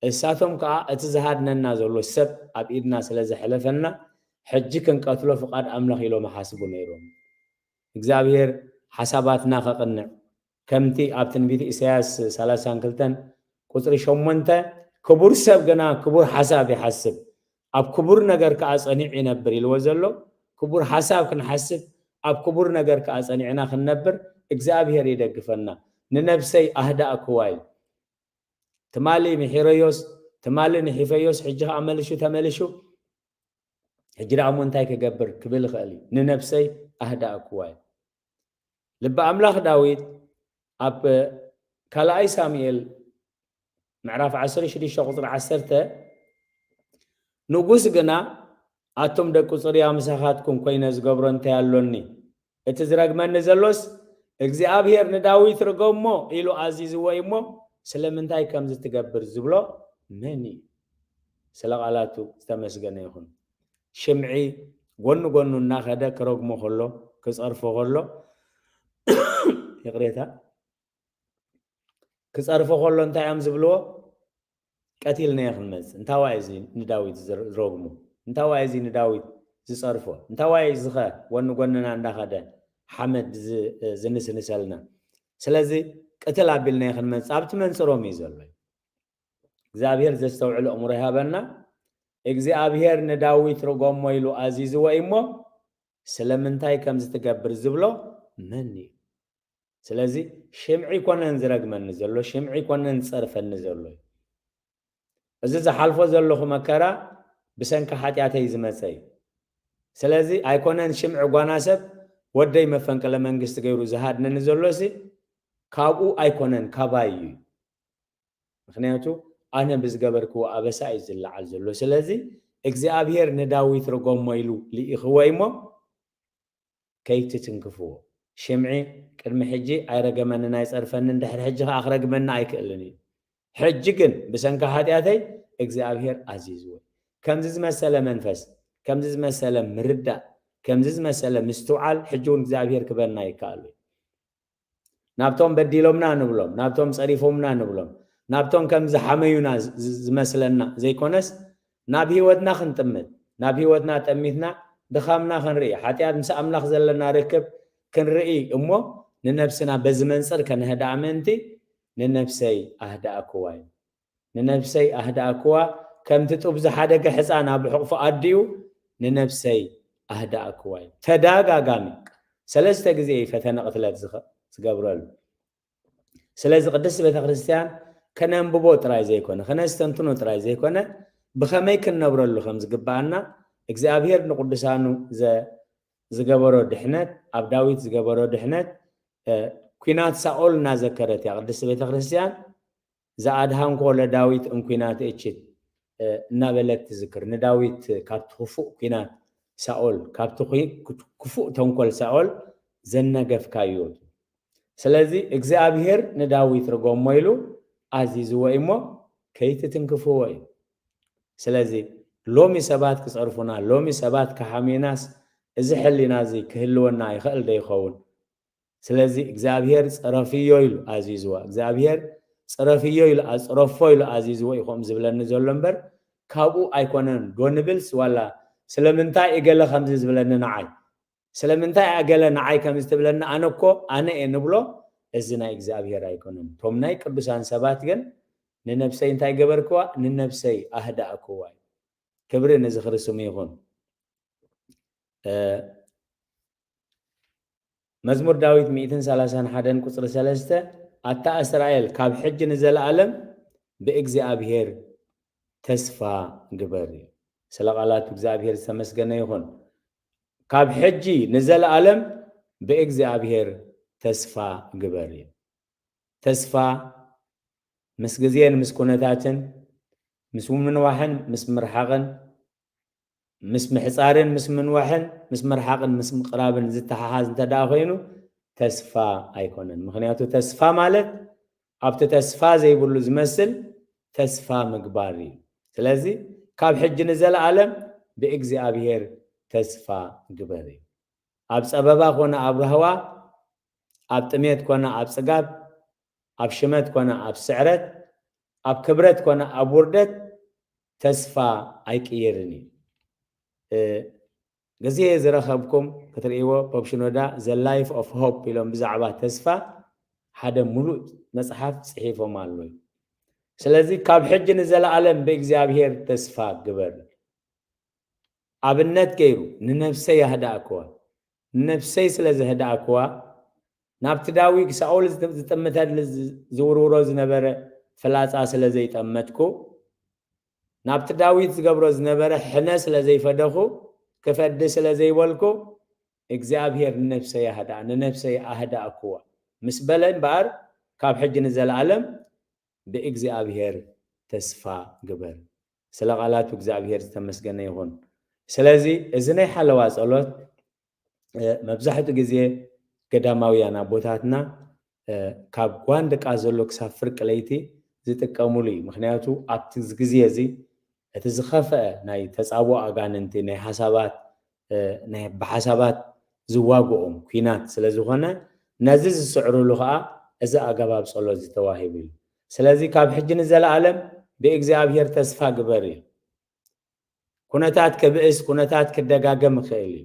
الساتهم كا اتزهادنا النازلو السب أب إيدنا سلازي حلفنا حجكن قاتلو فقاد أملخ إلو محاسبو نيرون إغزابير حساباتنا خقنع كمتي أب تنبيت إسياس سالسان كلتن قطري شومنتا كبور سب جنا كبور حساب يحسب أب كبور نجار كأصنيع ينبر الوزلو كبور حساب كنحسب أب كبور نجار كأصنيع عنا خنبر إجزابه يريدك فنا ننفسي أهدأ كواي تمالي محيريوس تمالي نحيفيوس حجها عملشو تملشو حجر عمون تايك جبر كبيل خالي ننفسي أهدأ كواي لبا أملاخ داويد أب كلاي ساميل معرف 16 قصر 10 ንጉስ ግና ኣቶም ደቁ ጽርያ ምሳኻትኩም ኮይነ ዝገብሮ እንታይ ኣሎኒ እቲ ዝረግመኒ ዘሎስ እግዚአብሔር ንዳዊት ርገሞ ኢሉ ኣዚዝዎ እሞ ስለምንታይ ከም ዝትገብር ዝብሎ መን ስለ ቃላቱ ዝተመስገነ ይኹን ሽምዒ ጎኑ ጎኑ እናኸደ ክረግሞ ከሎ ክጸርፎ ከሎ ይቕሬታ ክጸርፎ ከሎ እንታይ እዮም ዝብልዎ ቀቲልና ይኽንመጽ እንታዋይ እዚ ንዳዊት ዝረግሞ እንታዋይ እዚ ንዳዊት ዝጸርፎ እንታዋይ ዝኸ ጎኑ ጎንና እንዳኸደ ሓመድ ዝንስንሰልና ስለዚ ቅትል ኣቢልና ይኽንመጽ ኣብቲ መንጽሮም እዩ ዘሎ እግዚአብሔር ዘስተውዕሉ እምሮ ይሃበና እግዚአብሔር ንዳዊት ርገሞ ኢሉ ኣዚዝዎ እሞ ስለምንታይ ከም ዝትገብር ዝብሎ መን እዩ ስለዚ ሽምዒ ኮነን ዝረግመኒ ዘሎ ሽምዒ ኮነን ዝጸርፈኒ ዘሎ እዚ ዝሓልፎ ዘለኹ መከራ ብሰንኪ ሓጢኣተይ ዝመፀ እዩ ስለዚ ኣይኮነን ሽምዒ ጓናሰብ ወደይ መፈንቅለ መንግስቲ ገይሩ ዝሃድነኒ ዘሎሲ ካብኡ ኣይኮነን ካባይ እዩ ምክንያቱ ኣነ ብዝገበርክዎ ኣበሳ እዩ ዝለዓል ዘሎ ስለዚ እግዚአብሔር ንዳዊት ርገሞ ኢሉ ልኢኽዎ እሞ ከይትትንክፍዎ ሽምዒ ቅድሚ ሕጂ ኣይረገመንን ኣይጸርፈንን ድሕሪ ሕጂ ከዓ ክረግመና ኣይክእልን እዩ ሕጂ ግን ብሰንኪ ሓጢኣተይ እግዚአብሔር ኣዚዝዎ ከምዚ ዝመሰለ መንፈስ ከምዚ ዝመሰለ ምርዳእ ከምዚ ዝመሰለ ምስትውዓል ሕጂ እውን እግዚአብሔር ክበና ይከኣሉ ናብቶም በዲሎምና ንብሎም ናብቶም ጸሪፎምና ንብሎም ናብቶም ከምዚ ሓመዩና ዝመስለና ዘይኮነስ ናብ ህይወትና ክንጥምት ናብ ህይወትና ጠሚትና ድኻምና ክንርኢ ሓጢኣት ምስ ኣምላኽ ዘለና ርክብ ክንርኢ እሞ ንነፍስና በዚ መንፅር ከነህዳእ ምእንቲ ንነፍሰይ ኣህዳእክዋ እዩ ንነፍሰይ ኣህዳእክዋ ከምቲ ጡብ ዝሓደገ ሕፃን ኣብ ሕቑፉ ኣድዩ ንነፍሰይ ኣህዳእክዋ እዩ ተደጋጋሚ 3 ግዜ ፈተነ ቅትለት ዝገብረሉ ስለዚ ቅድስቲ ቤተ ክርስቲያን ከነንብቦ ጥራይ ዘይኮነ ከነስተንትኖ ጥራይ ዘይኮነ ብኸመይ ክንነብረሉ ከም ዝግባአና እግዚአብሔር ንቅዱሳኑ ዝገበሮ ድሕነት ኣብ ዳዊት ዝገበሮ ድሕነት ኩናት ሳኦል እናዘከረት ያ ቅድስቲ ቤተ ክርስቲያን ዝኣድሃንኮ ለዳዊት እንኩናት እችት እናበለት ትዝክር ንዳዊት ካብቲ ክፉእ ኩናት ሳኦል ካብቲ ክፉእ ተንኮል ሳኦል ዘነገፍካዮ ስለዚ እግዚአብሔር ንዳዊት ርገሞ ኢሉ ኣዚዝዎ እሞ ከይትትንክፍዎ እዩ ስለዚ ሎሚ ሰባት ክጸርፉና ሎሚ ሰባት ከሓሚናስ እዚ ሕሊና እዚ ክህልወና ይኽእል ዶ ይኸውን ስለዚ እግዚአብሔር ጸረፍዮ ኢሉ ኣዚዝዎ እግዚአብሔር ጸረፍዮ ኢሉ ኣጸረፎ ኢሉ ኣዚዝዎ ይኹም ዝብለኒ ዘሎ እምበር ካብኡ ኣይኮነን ዶ ንብልስ ዋላ ስለምንታይ እገለ ከምዚ ዝብለኒ ንዓይ ስለምንታይ ኣገለ ንዓይ ከም ዝትብለኒ ኣነ እኮ ኣነ እየ ንብሎ እዚ ናይ እግዚአብሔር ኣይኮነን ቶም ናይ ቅዱሳን ሰባት ግን ንነፍሰይ እንታይ ገበርክዋ ንነፍሰይ ኣህዳእክዋ ክብሪ ነዚ ክርስሙ ይኹን መዝሙር ዳዊት 131 ቁጽሪ 3 ኣታ እስራኤል ካብ ሕጂ ንዘለዓለም ብእግዚአብሔር ተስፋ ግበር ስለ ቃላቱ እግዚአብሔር ዝተመስገነ ይኹን ካብ ሕጂ ንዘለዓለም ብእግዚአብሔር ተስፋ ግበር ተስፋ ምስ ግዜን ምስ ኩነታትን ምስ ምንዋሕን ምስ ምርሓቕን ምስ ምሕፃርን ምስ ምንዋሕን ምስ ምርሓቕን ምስ ምቕራብን ዝተሓሓዝ እንተደኣ ኮይኑ ተስፋ ኣይኮነን ምክንያቱ ተስፋ ማለት ኣብቲ ተስፋ ዘይብሉ ዝመስል ተስፋ ምግባር እዩ ስለዚ ካብ ሕጂ ንዘለዓለም ብእግዚአብሔር ተስፋ ግበር እዩ ኣብ ፀበባ ኮነ ኣብ ራህዋ ኣብ ጥሜት ኮነ ኣብ ጽጋብ ኣብ ሽመት ኮነ ኣብ ስዕረት ኣብ ክብረት ኮነ ኣብ ውርደት ተስፋ ኣይቅየርን እዩ ግዜ ዝረኸብኩም ክትርእይዎ ፖፕሽኖዳ ዘ ላይፍ ኦፍ ሆፕ ኢሎም ብዛዕባ ተስፋ ሓደ ሙሉእ መጽሓፍ ጽሒፎም ኣሎ ስለዚ ካብ ሕጂ ንዘለዓለም ብእግዚአብሔር ተስፋ ግበር ኣብነት ገይሩ ንነፍሰይ ኣህዳእክዋ ንነፍሰይ ስለ ዘህዳእክዋ ናብቲ ዳዊት ሳኦል ዝጥምተል ዝውርውሮ ዝነበረ ፍላጻ ስለ ዘይጠመትኩ ናብቲ ዳዊት ዝገብሮ ዝነበረ ሕነ ስለ ዘይፈደኹ ክፈዲ ስለ ዘይበልኩ እግዚአብሔር ንነፍሰይ ኣህዳእክዋ ምስ በለ እምበኣር ካብ ሕጂ ንዘለዓለም ብእግዚአብሔር تسفى قبر سلقالات እግዚአብሔር ተመስገነ ይሁን ስለዚህ እዚ ናይ ሓለዋ ጸሎት መብዛሕትኡ ግዜ ገዳማውያን አቦታትና ካብ ጓንድ ቃ ዘሎ ክሳብ ፍርቂ ለይቲ ዝጥቀሙሉ እዩ ምክንያቱ ኣብቲ ግዜ እዚ እቲ ዝኸፍአ ናይ ተጻብኦ ኣጋንንቲ ናይ ሓሳባት ናይ በሓሳባት ዝዋግኦም ኩናት ስለ ዝኾነ ነዚ ዝስዕሩሉ ከዓ እዚ ኣገባብ ጸሎት ዝተዋሂቡ እዩ ስለዚ ካብ ሕጂ ንዘለዓለም ብእግዚአብሔር ተስፋ ግበር እዩ ኩነታት ከብእስ ኩነታት ክደጋገም ይኽእል እዩ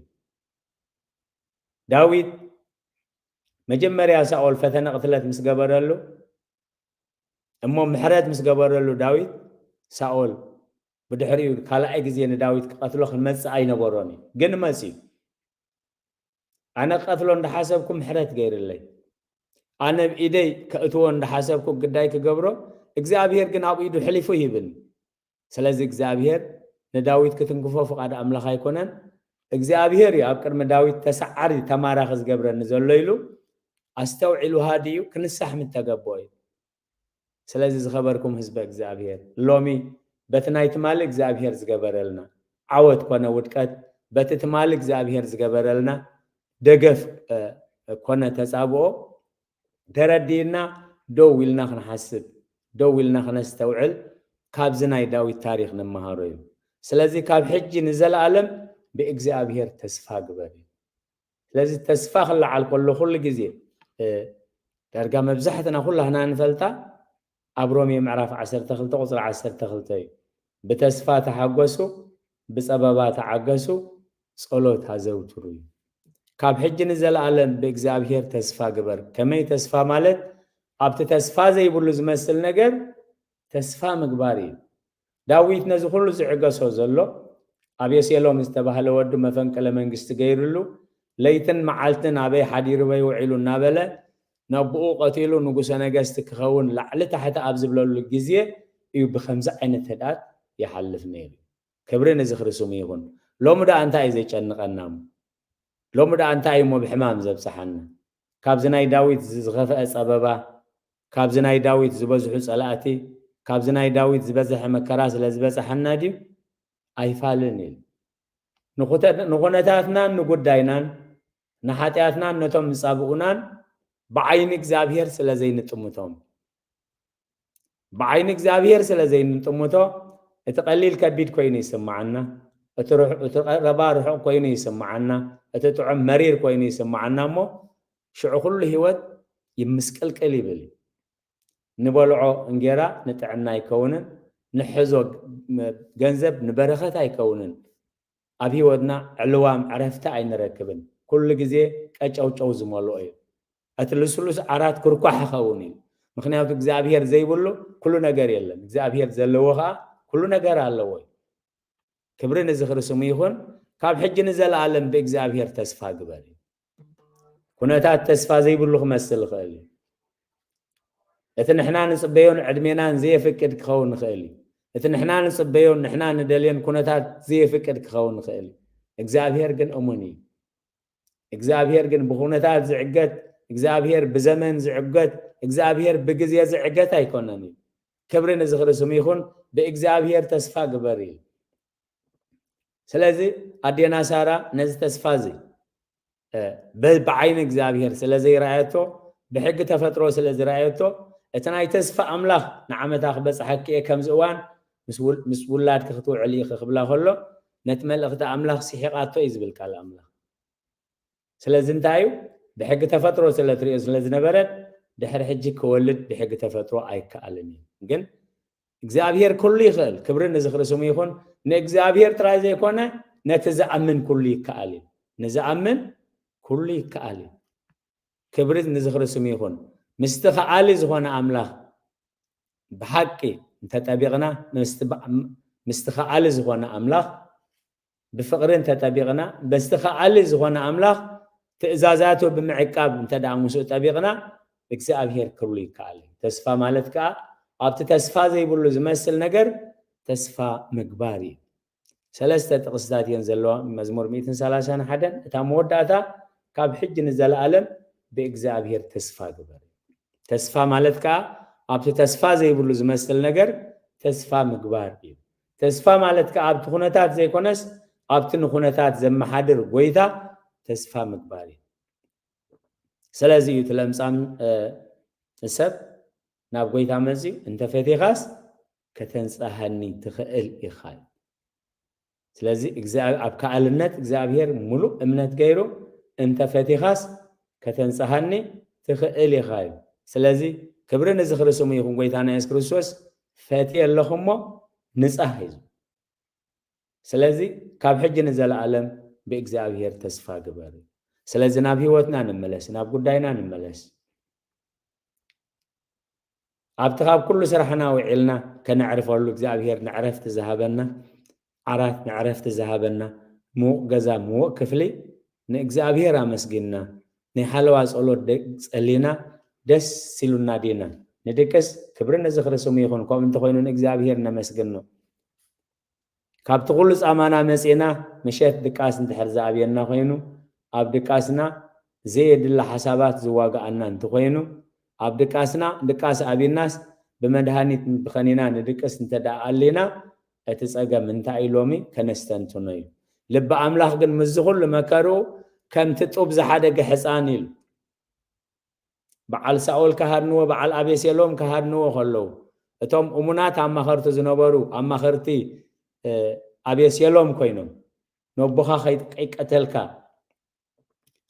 ዳዊት መጀመርያ ሳኦል ፈተነ ቅትለት ምስ ገበረሉ እሞ ምሕረት ምስ ገበረሉ ዳዊት ሳኦል ብድሕሪኡ ካልኣይ ግዜ ንዳዊት ክቀትሎ ክመጽእ ኣይነበሮን እዩ ግን መጽእ ኣነ ቀትሎ እንዳሓሰብኩ ምሕረት ገይርለይ ኣነ ብኢደይ ከእትዎ እንዳሓሰብኩ ግዳይ ክገብሮ እግዚአብሔር ግን ኣብ ኢዱ ሕሊፉ ይብን ስለዚ እግዚአብሔር ንዳዊት ክትንክፎ ፍቃድ ኣምላኽ ኣይኮነን እግዚአብሔር ኣብ ቅድሚ ዳዊት ተሰዓሪ ተማራኺ ዝገብረኒ ዘሎ ኢሉ ኣስተውዒሉ ሃዲዩ ክንሳሕ ምተገበኦ እዩ ስለዚ ዝኸበርኩም ህዝበ እግዚአብሔር ሎሚ በቲ ናይ ትማሊ እግዚአብሔር ዝገበረልና ዓወት ኮነ ውድቀት በቲ ትማሊ እግዚአብሔር ዝገበረልና ደገፍ ኮነ ተጻብኦ ተረዲና ደው ኢልና ክንሓስብ ደው ኢልና ክነስተውዕል ካብዚ ናይ ዳዊት ታሪክ ንመሃሮ እዩ ስለዚ ካብ ሕጂ ንዘለዓለም ብእግዚአብሔር ተስፋ ግበር እዩ ስለዚ ተስፋ ክለዓል ከሎ ኩሉ ግዜ ዳርጋ መብዛሕትና ኩላህና ንፈልጣ ኣብ ሮሜ ምዕራፍ 12 ቁጽሪ 12 እዩ ብተስፋ ተሓገሱ ብጸበባ ተዓገሱ ጸሎት ኣዘውትሩ እዩ ካብ ሕጂ ንዘለዓለም ብእግዚአብሔር ተስፋ ግበር ከመይ ተስፋ ማለት ኣብቲ ተስፋ ዘይብሉ ዝመስል ነገር ተስፋ ምግባር እዩ ዳዊት ነዚ ኩሉ ዝዕገሶ ዘሎ ኣቤሴሎም ዝተባህለ ወዱ መፈንቅለ መንግስቲ ገይሩሉ ለይትን መዓልትን ኣበይ ሓዲሩ በይ ውዒሉ እናበለ ነብኡ ቀቲሉ ንጉሰ ነገስቲ ክኸውን ላዕሊ ታሕቲ ኣብ ዝብለሉ ግዜ እዩ ብከምዚ ዓይነት ህድኣት ይሓልፍ ነይሩ ክብሪ ነዚ ክርስሙ ይኹን ሎሚ ዳ እንታይ እዩ ዘይጨንቀና ሎሚ ዳ እንታይ እዩ ብሕማም ዘብፅሓና ካብዚ ናይ ዳዊት ዝኸፍአ ጸበባ ካብዚ ናይ ዳዊት ዝበዝሑ ጸላእቲ ካብዚ ናይ ዳዊት ዝበዝሐ መከራ ስለ ዝበፅሐና ድዩ ኣይፋልን እዩ ንኹነታትናን ንጉዳይናን ንሓጢኣትናን ነቶም ዝጻብኡናን ብዓይኒ እግዚአብሔር ስለ ዘይንጥምቶም بعين እግዚአብሔር ስለ ዘይንጥምቶ እቲ ቀሊል ከቢድ ኮይኑ ይስማዓና እቲ ረባ ርሑቕ ኮይኑ ይስማዓና እቲ ጥዑም መሪር ኮይኑ ይስማዓና እሞ ሽዑ ኩሉ ህይወት ይምስቀልቀል ይብል ንበልዖ እንጀራ ንጥዕና ኣይከውንን ንሕዞ ገንዘብ ንበረኸት ኣይከውንን ኣብ ህይወትና ዕልዋም ዕረፍቲ ኣይንረክብን ኩሉ ግዜ ቀጨውጨው ዝመልኦ እዩ እቲ ልስሉስ ዓራት ክርኳሕ ይኸውን እዩ ምክንያቱ እግዚአብሔር ዘይብሉ ኩሉ ነገር የለን እግዚአብሔር ዘለዎ ኸ ኩሉ ነገር ኣለዎ ክብሪ ንዝኽሪ ስሙ ይኹን ካብ ሕጂ ንዘለዓለም ብእግዚአብሔር ተስፋ ግበር ኩነታት ተስፋ ዘይብሉ ክመስል ይኽእል እቲ ንሕና ንጽበዮን ዕድሜናን ዘይፍቅድ ክኸውን ይኽእል እቲ ንሕና ንጽበዮን ንሕና ንደልዮን ኩነታት ዘይፍቅድ ክኸውን ይኽእል እግዚአብሔር ግን እሙን እዩ እግዚአብሔር ግን ብኩነታት ዝዕገት እግዚአብሔር ብዘመን ዝዕገት እግዚአብሔር ብግዜ ዝዕገት ኣይኮነን ክብሪ ንዝኽሪ ስሙ ይኹን ብእግዚአብሔር ተስፋ ግበር እዩ ስለዚ ኣዴና ሳራ ነዚ ተስፋ እዚ ብዓይኒ እግዚአብሔር ስለ ዘይረኣየቶ ብሕጊ ተፈጥሮ ስለ ዝረኣየቶ እቲ ናይ ተስፋ ኣምላኽ ንዓመታ ክበፅሐኪ እየ ከምዚ እዋን ምስ ውላድ ክትውዕል ኢኺ ክብላ ከሎ ነቲ መልእኽቲ ኣምላኽ ሲሒቓቶ እዩ ዝብል ቃል ኣምላኽ ስለዚ እንታይ እዩ ብሕጊ ተፈጥሮ ስለ ትሪኦ ስለ ዝነበረት ድሕሪ ሕጂ ክወልድ ብሕጊ ተፈጥሮ ኣይከኣልን እዩ ግን እግዚአብሔር ኩሉ ይኽእል ክብሪ ንዝኽሪ ስሙ ይኹን ንእግዚአብሔር ጥራይ ዘይኮነ ነቲ ዝኣምን ኩሉ ይከኣል እዩ ንዝኣምን ኩሉ ይከኣል እዩ ክብሪ ንዝኽሪ ስሙ ይኹን ምስቲ ኸኣሊ ዝኾነ ኣምላኽ ብሓቂ እንተጠቢቕና ምስቲ ኸኣሊ ዝኾነ ኣምላኽ ብፍቕሪ እንተጠቢቕና በስቲ ኸኣሊ ዝኾነ ኣምላኽ ትእዛዛቱ ብምዕቃብ እንተደኣ ምስኡ ጠቢቕና እግዚአብሔር ኩሉ ይከኣል ተስፋ ማለት ከዓ ኣብቲ ተስፋ ዘይብሉ ዝመስል ነገር ተስፋ ምግባር እዩ ሰለስተ ጥቕስታት እየን ዘለዋ መዝሙር 131 እታ መወዳእታ ካብ ሕጂ ንዘለዓለም ብእግዚአብሔር ተስፋ ግበር ተስፋ ማለት ከዓ ኣብቲ ተስፋ ዘይብሉ ዝመስል ነገር تسفى مقبار تسفى مالتك عبت خونتات زي كونس عبت نخونتات زي محادر قويتا تسفى مقبار سلازي يتلمسان السب ناب قويتا مزيو انت فتي خاص كتنصحني تخيل إخاي سلازي أبكى النت إخزابير ملو أمنت غيره أنت فتيخاس كتنصحني تخيل إخاي سلازي كبرنا زخر سمي يكون قويتانا يس كريستوس فاتي اللهم نصحيز سلازي كاب حج نزل العالم بإخزابير تسفى قباري سلازي ناب هيوتنا نملس ناب قداينا نملس أبتغاب كل سرحنا وعلنا كنعرف أقول إخزابير نعرف تذهبنا عرفت نعرفت ذهبنا مو جزا مو كفلي نإجزابير مسجنا نحلواز أولو دسالينا دس سيلونا دينا ندكس كبرنا زخر سميخون كم انت خوينون إجزابير نمسجنا كاب تقولس أمانة مسينا مشيت دكاس انت حرزابيرنا خوينو أب دكاسنا زيد الله حسابات زواج أننا انت خوينو أب دكاسنا دكاس أبي الناس بمدهاني بخنينا ندكس انت دعالينا أتسأجا من تعيلومي كنستنتوني لب أملاح جن مزخول لمكرو كم تطوب زحادة حسانيل بعال ساول كهرنو بعال أبي سيلوم كهرنو خلو توم أمونات أما خرط زنبرو أما خرطي أبي سيلوم كوينو نبخا خيط قتلكا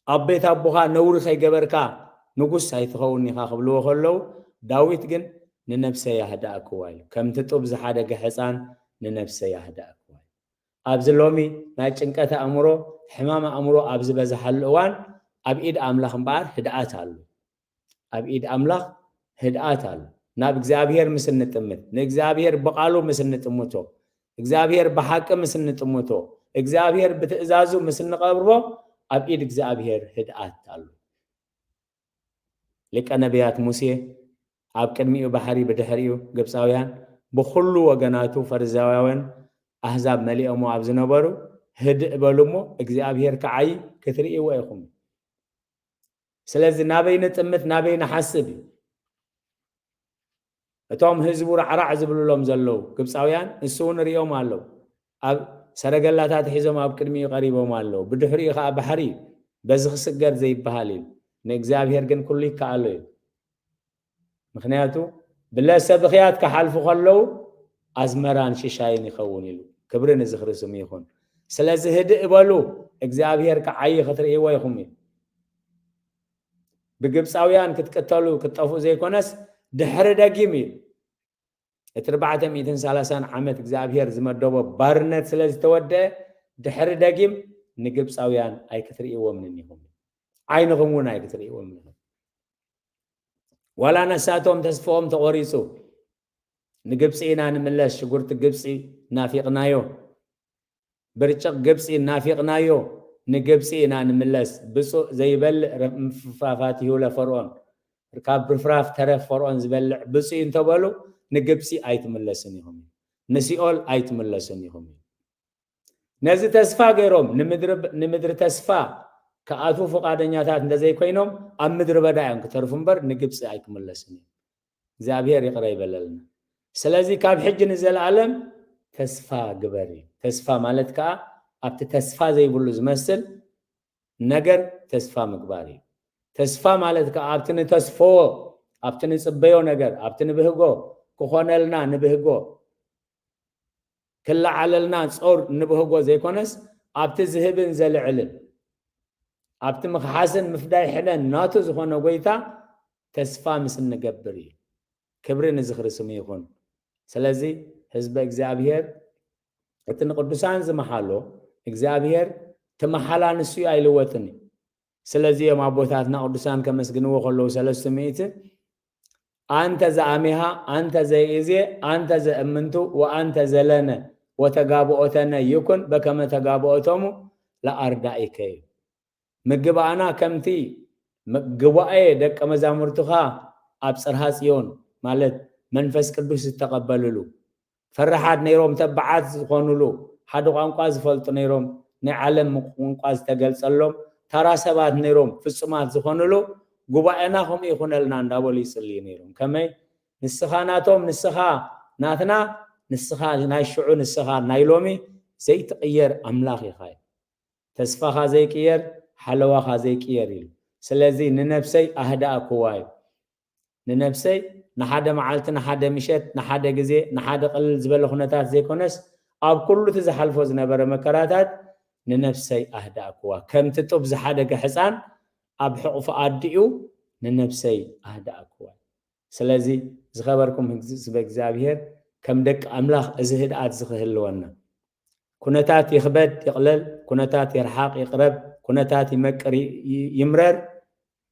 أبيت أبخا نور خي جبركا نقص هيتخوني خابلو خلو داويت جن ننفسي يهدا أكوال كم تطوب زحادة حسان ننفسه يهدا أكوان أبز اللومي نايشنكة أمره حمام أمره أبز بزح الأوان أبيد أملاخ مبار هدأت هالو أبيد أملاخ هدأت هالو ناب إخزابير مسن نتمت نإخزابير بقالو مسن نتموتو إخزابير بحاكم مسن نتموتو إخزابير بتأزازو مسن نقبرو أبيد إخزابير هدأت هالو لك نبيات موسى أب كرميو بحري بدحريو قبساويان بخلو وجناتو فرزاوين أحزاب مليء موعب زنبرو هد بلومو إخزابير كعي كثري ويخم سلازي نابين تمت نابين حسب توم هزبور عرع زبلو لهم زلو قبساويان السون ريو مالو أب سرقلاتات حزم أب كرمي قريبو مالو بدحري خا بحري بزخ سجر زي بهاليل نإخزابير جن كلي كعلو مخنياتو بالله سبخيات كحلفو خلو أزمران شيشاين يخوني له كبرنا زخر سميخون سلازي هدئ بالو إخزابير كعي خطر إيه ويخمي بقبساويان كتقتلو كتطفو زي كونس دحر داقيمي اتربعة ميتين سالسان عمت إخزابير زمدوبو بارنت سلازي تودى دحر داقيم نقبساويان أي كثر إيه ومنني هم عين غمون أي كثر إيه ومنهم ولا نساتهم تسفوهم تغريسو نقبسينا نملاش شقورت قبسي نافقنايو برشق قبسي نافقنايو نقبسينا نملاس بسو زي بل مفافاتيو لفرعون ركاب برفراف ترف فرعون زبلع بسي انتو بالو نقبسي ايت ملسنيهم نسيول ايت ملسنيهم نزي تسفا غيروم نمدر تسفا كأتو فقادنياتات እንደዘይ ኮይኖም ኣብ ምድር በዳ እዮም ከተርፉ እምበር ንግብጽ ኣይክመለስን እግዚአብሔር ይቅር ይበለልና ስለዚህ ካብ ሕጂ ንዘላለም ተስፋ ግበሪ ተስፋ ማለት ከዓ ኣብቲ ተስፋ ዘይብሉ ዝመስል ነገር ተስፋ ምግባር እዩ ተስፋ ማለት ከዓ ኣብቲ ንተስፎ ኣብቲ ንጽበዮ ነገር ኣብቲ ንብህጎ ክኾነልና ንብህጎ ክላዓለልና ጾር ንብህጎ ዘይኮነስ ኣብቲ ዝህብን ዘልዕልን ኣብቲ ምኽሓስን ምፍዳይ ሕለን ናቱ ዝኾነ ጎይታ ተስፋ ምስ ንገብር እዩ ክብሪ ንዝኽርስሙ ይኹን ስለዚ ህዝበ እግዚአብሔር እቲ ንቅዱሳን ዝመሓሎ እግዚአብሔር ተመሓላ ንስዩ ኣይልወጥን ስለዚ የማ ቦታትና ቅዱሳን ከመስግንዎ ከለው ሰለስቱ ምእቲ አንተ ዘአሜሃ አንተ ዘእዜ አንተ ዘእምንቱ ወአንተ ዘለነ ወተጋብኦተነ ይኩን በከመ ተጋብኦቶሙ ለአርዳኢከ ምግባአና ከምቲ ምግባኤ ደቀ መዛሙርቱኻ ኣብ ጽርሐ ጽዮን ማለት መንፈስ ቅዱስ ዝተቀበልሉ ፈረሓት ነይሮም ተባዓት ዝኾኑሉ ሓደ ቋንቋ ዝፈልጡ ነይሮም ናይ ዓለም ቋንቋ ዝተገልጸሎም ተራ ሰባት ነይሮም ፍጹማት ዝኾኑሉ ጉባኤና ከም ይኹነልና እንዳበሉ ይጽልዩ ነይሮም ከመይ ንስኻ ናቶም ንስኻ ناتنا نسخا ناي شعو نسخا ناي لومي زي تغير أملاخ يخاي تسفاخا زي كير حلواخا زي كير سلازي ننفسي أهدا كواي ننفسي نحادا معالت نحادا مشت نحادا جزي نحادا قلل زبل خناتات زي كونس أب كله تزحلفو زنبر مكراتات ننفسي أهدا كوا كم تطب زحادا كحسان أب حقف أديو ننفسي أهدا كوا سلازي زخبركم زبك زابير كم دك أملاخ أزهد زخهلونا كنتات يخبد يقلل كنتات يرحاق يقرب كنتات يمكر يمرر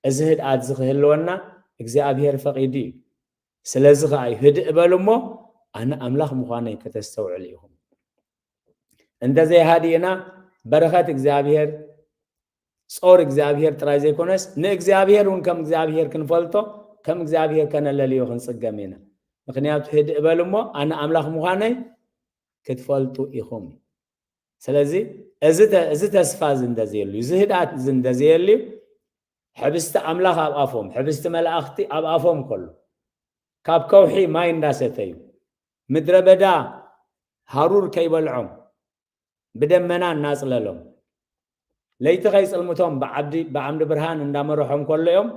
أزهد زخهلونا እግዚአብሔር ፈቂዱ ስለዚህ ጋይ ህድእ በልሞ አነ አምላኽ ምዃነይ ከተስተውዕል ኢኹም እንደዚህ ሃዲና በረኸት እግዚአብሔር ጾር እግዚአብሔር ጥራይ ዘይኮነስ ንእግዚአብሔርን ከም እግዚአብሔር ክንፈልጦ ከም እግዚአብሔር ከነለልዮ ክንጽገሜና ምክንያቱ ህድእ በልሞ አነ አምላኽ ምዃነይ ክትፈልጡ ኢኹም ስለዚህ እዚ ተስፋ እንደዚህ ዝህዳት እንደዚህ حبست أملاخ أبافهم حبست ملأختي أبافهم كله كاب كوحي ما ينداستيو مدربدا هارور كيبلعم بدمنا الناس لهم ليت غيس المتهم بعمد برهان اندامرهم كل يوم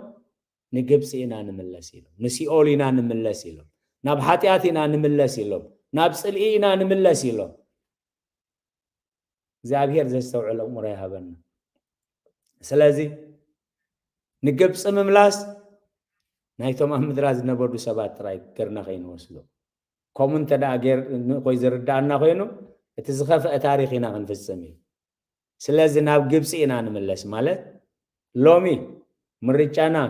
نجيب سينا نملسيلو نسيولينا نملسيلو ناب حاتياتنا نملسيلو ناب سلئينا نملسيلو زابير زستوعل الأمور يهبنا سلازي نجبس مملاس نايتو محمد راز نبردو سبات راي كرنا خين وصلو كومن تدا غير خوي زردانا خوينو اتزخف تاريخنا نفسمي سلازي ناب جبسينا نملس مالت لومي مريچانا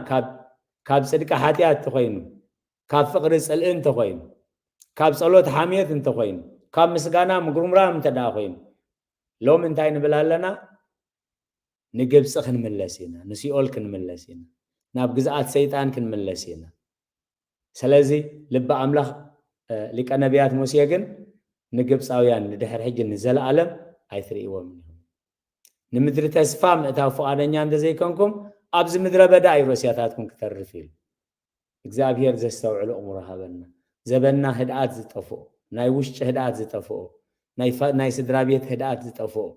كاب صدق حاتيات تخوينو كاب فقر صلئن تخوينو كاب صلوت حاميت انت خوينو كاب مسغانا مغرمرام تدا خوينو لوم انتاي نبلالنا نجبس خن ملسينا نسيول كن ملسينا ناب جزءات سيطان كن ملسينا سلازي لبا أملاخ لك نبيات موسى جن نجبس أويان ندحر حج نزل عالم أي ثري ومنهم نمدر تسفام اتافو آدن ياند زي كنكم أبز مدر بدأ يروسياتاتكم كتر فيل إجزابير زستوعل أمور هذا زبنا هدات زتفو ناي وش هدات زتفو ناي سدرابيت هدات زتفو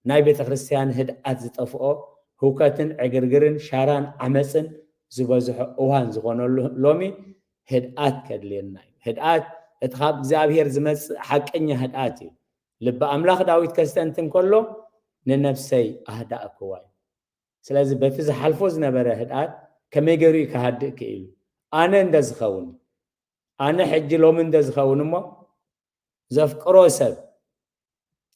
ناي بيت خريستيان هدات زتفو هوكاتن عقرقرن شاران عمسن زبازح اوهان زغونو لومي هدات كدلينا هدات اتخاب زابير زمس حقنيا هدات لب املاخ داويت كستنتن كله ننفسي اهدا كواي سلازي بتز حلفوز نبره هدات كميغري كهدك كيل انا اندز خون انا حج لوم اندز خونمو زفقرو سب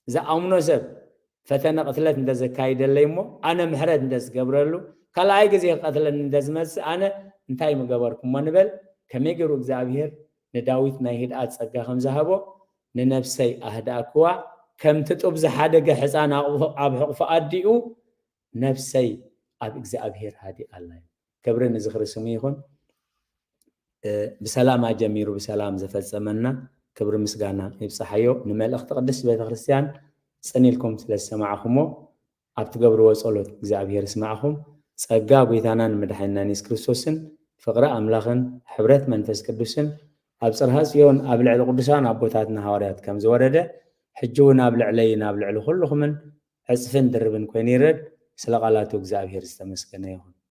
ز امنو سب فتنا قتلت اندز كايد ليمو انا محرد اندز قبرلو كلاي غزي قتلن اندز مس انا انتاي مغبركم منبل كميغرو እግዚአብሔር نداويت ناي هدات صقا خمزهبو ننفسي اهداكوا كم تطب زحدق حصان اب حقف اديو نفسي اب እግዚአብሔር هادي الله كبرن زخر سمي يكون بسلام اجميرو بسلام زفصمنا كبر مسغانا يبصحيو نملخ تقدس بيت كريستيان صنيلكم سلسمعكمو ابتغبرو صلوت እግዚአብሔር يسمعكم صقا بيتانان مدحنا نيس كريستوسن فقره املاخن حبرت منفس قدوسن ابصرها سيون ابلع القدسان ابوتاتنا حواريات كم زورده حجونا ابلعلينا ابلعلو كلهم عصفن دربن كوين يرد سلا قالاتو እግዚአብሔር استمسكنه